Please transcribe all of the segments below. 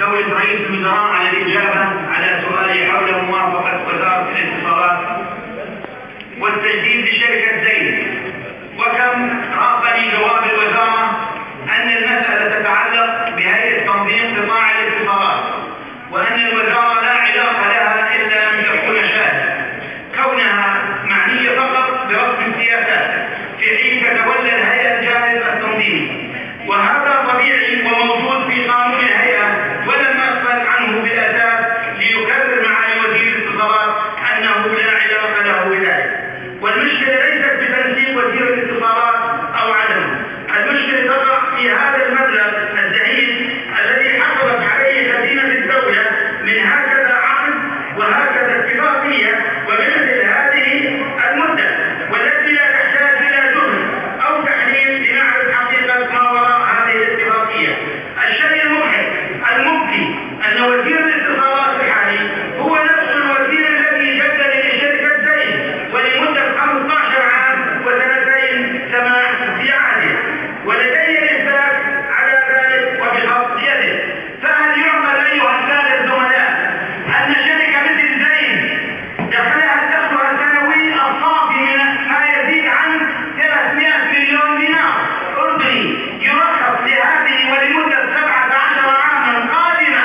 دولة رئيس الوزراء على الإجابة على سؤالي حول موافقة وزارة الاتصالات والتجديد لشركة زين. وكم رافني جواب الوزارة أن المسألة تتعلق بهيئة تنظيم قطاع الاتصالات، وأن الوزارة لا علاقة لها إلا أن تكون شاهدة، كونها معنية فقط برسم السياسات في حين تتولى الهيئة الجانب التنظيمي، وهذا طبيعي وموجود في قانون الهيئة ولم أغفل عنه بالأساس ليكرر معالي وزير الاتصالات أنه لا علاقة له بذلك. والمشكلة ليست بتنسيق وزير الاتصالات أو عدمه، المشكلة تقع في هذا المبلغ الزهيد الذي حصلت عليه خزينة الدولة من هكذا عقد وهكذا اتفاقية ومثل هذه المدة، والتي لا تحتاج إلى جهد أو تحليل لنعرف حقيقة ما وراء هذه الاتفاقية. الشيء المضحك المبكي أن وزير الاتصالات الحالي هو نفس الوزير الذي جدد لشركة زين ولمدة 15 عام وسنتين سماح في عهده، ولدي الإثبات على ذلك وبخط يده. فهل يعمل أيها السادة الزملاء أن شركة مثل زين دخلها دخلها السنوي الصافي من ما يزيد عن 300 مليون دينار أردني يرخص لهذه ولمدة 17 عاما قادمة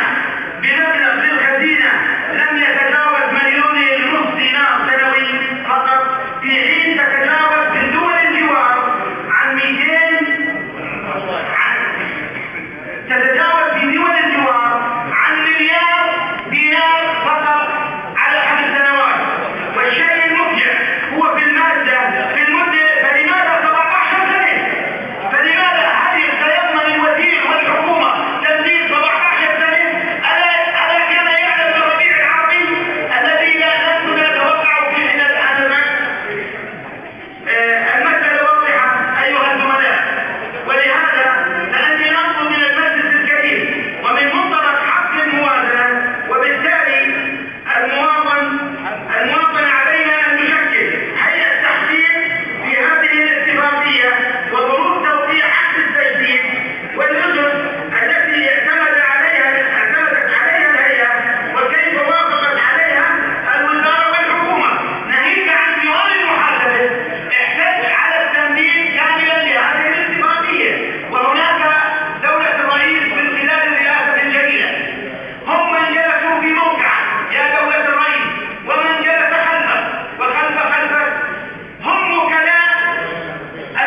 بمبلغ للخزينة لم يتجاوز 1.5 مليون دينار سنوي فقط، في حين تتجاوز في دول الجوار عن 200 تتجاوز في دول الجوار عن 1 مليار دينار فقط على 5 سنوات. والشيء المفجع هو في المادة في المدة، فلماذا 17 سنة؟ فلماذا هل سيضمن الوزير والحكومة تمديد 17 سنة؟ ألا كان يعلم الربيع العربي الذي لا نحن نتوقع في حين الأزمات؟ المسألة واضحة أيها الزملاء، ولهذا لأني نطلب من المجلس الكريم ومن منطلق حق الموازنة، وبالتالي المواطن علينا أن نشكل هيئة تحقيق في هذه الاتفاقية وظروف توقيع عقد التجديد والأجر التي اعتمدت عليها الهيئة وكيف وافقت عليها الوزارة والحكومة، ناهيك عن ديوان المحاسبة احتج على التمديد كاملا لهذه الاتفاقية. وهناك دولة الرئيس من خلال الرئاسة الجديدة هم من جلسوا في موقع يا دولة الرئيس، ومن جلس خلفك وخلفك هم وكلاء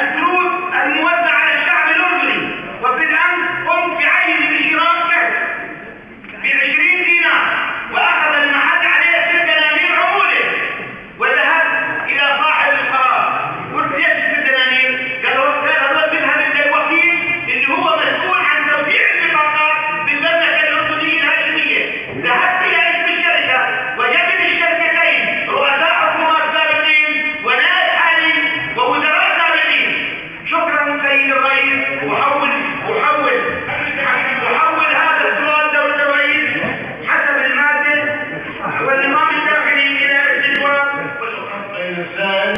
الفلوس الموزعة على الشعب الأردني. وفي الأمس قمت بعين بشراء كهف ب20 دينار وأخذ المحل عليه 6 دنانير عمولة، وذهبت إلى صاحب القرار قلت ليش 6 دنانير؟ قال هو بيذهب إلى الوكيل اللي هو مسؤول عن توزيع البطاقات بالمملكة الأردنية الهاشمية. ذهبت إلى اسم الشركة وجدت الشركتين رؤساء حكومات سابقين ونائب حالي ووزراء سابقين. شكرا سيد الرئيس. وحول هذا السؤال دولة الرئيس حسب المادة والنظام الداخلي إلى استجواب.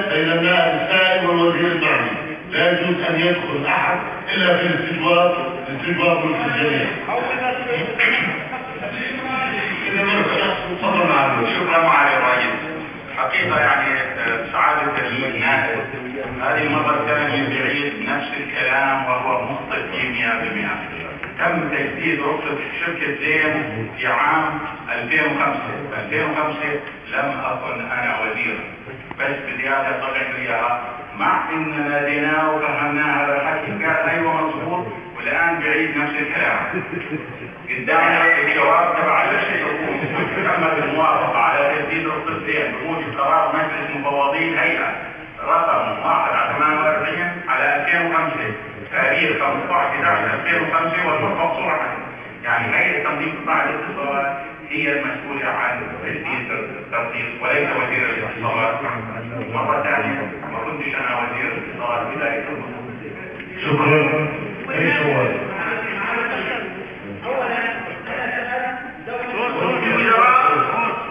بين النائب السائل والوزير المعني لا يجوز أن يدخل أحد إلا في الاستجواب ملك الجميع. شكرا معالي الرئيس. حقيقة يعني سعادة النائب هذه المرة الثانية بيعيد نفس الكلام وهو مخطئ في 100%. تم تجديد رخصة شركة زين في عام 2005 لم أكن أنا وزيرا، بس بزيادة طلع لي مع إن ناديناه وفهمناه هذا الحكي قال أيوه مضبوط، والآن بعيد نفس الكلام. قدامنا الجواب تبع الحكومة تمت الموافقة على تجديد رخصة زين بموجب قرار مجلس مفوضي الهيئة رقم 1/48 على 2005 تاريخ 15/11/2005 والمرفق صراحة. يعني هيئة تنظيم قطاع الاتصالات هي المسؤولة عن تجديد الترخيص وليس وزير الاتصالات. مرة ثانية ما كنتش أنا وزير الاتصالات بداية. شكرا. أي سؤال؟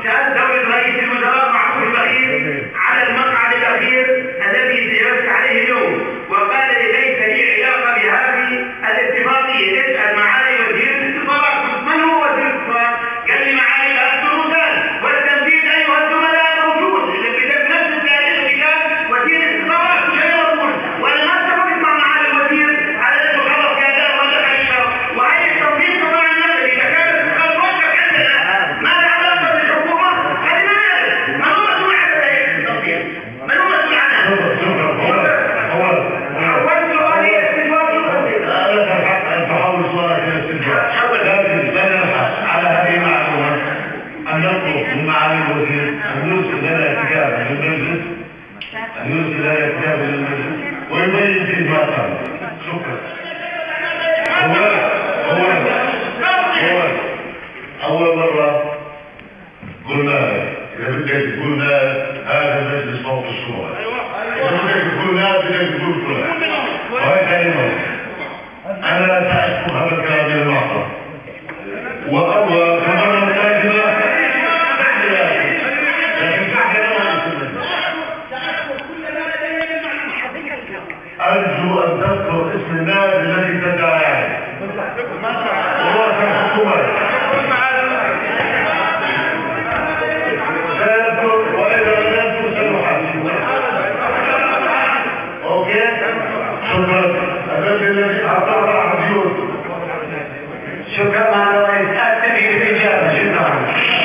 سأل دولة رئيس الوزراء محمود البخير على المقعد الأخير الذي جلست عليه اليوم، وقال لي ليس لي علاقة بهذه الاتفاقية. اسأل معالي وزير الاتصالات. من هو وزير شكرا. أول مرة قلنا إذا بدك تقول هذا مجلس صوت الشورى، إذا بدك تقول بدك تقول فلان، وهي كلمة أنا لا سأذكر هذا الكلام من المعطى، وأول كمان كلمة أرجو أن تذكر اسم النادي الذي تدعى عليه وهو الحكومة. سيذكر وإذا لم يذكر سنحاسب. أوكي؟ شكرا. الذي أعطاه أحد يوسف. شكرا على رئيس آتي بالإجابة. شكرا.